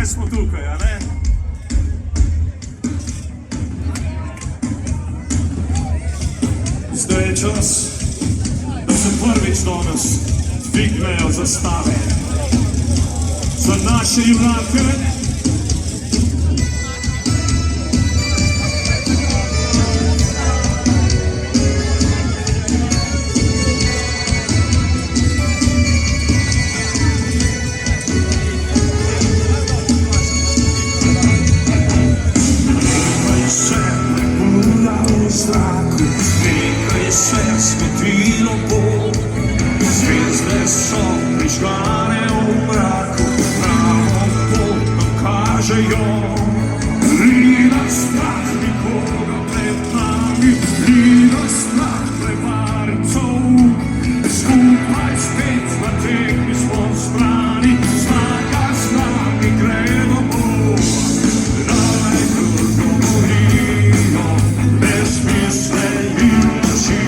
smo tukaj, a ne? Zdaj je čas, da se prvič danes dvignejo zastave za naše junake. Zvijezde so prižgane v mraku, pravo pot nam kažejo. Ni nas strah nikoga pred nami, ni nas strah prevarcev. Skupaj spet na tekmi smo zbrani, zmaga z nami gre domov. Naj govorijo besmisle in laži.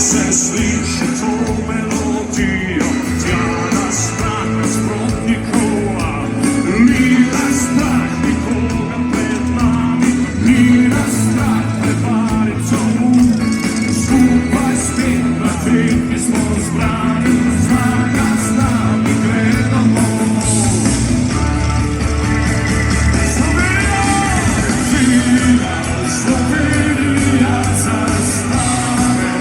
Se sliši to melodijo, tja na strah nasprot nikoga. Ni nas strah nikoga pred nami, ni nas strah prevarcev. Skupaj spet na tekmi smo zbrani, zmaga z nami gre domov. Slovenija, Slovenija, Slovenija zastave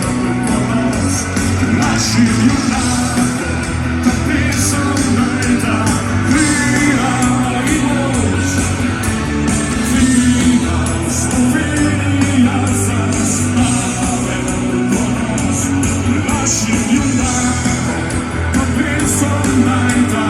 ponos naših junakov, ta pesem naj da vira in moč. Vina Slovenija zastave ponos naših junakov, ta pesem naj da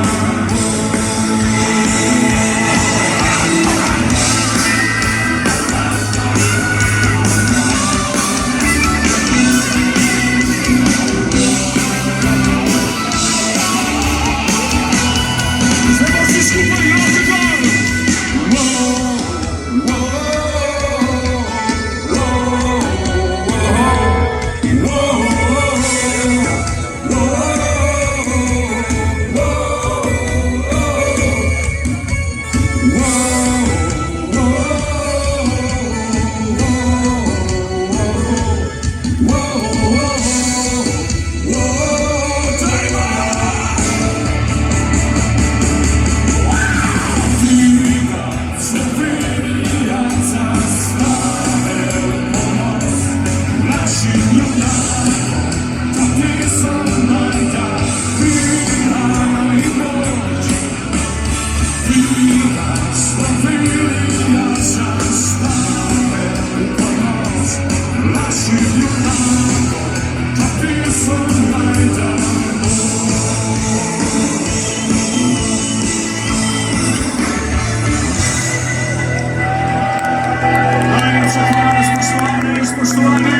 spoštovani.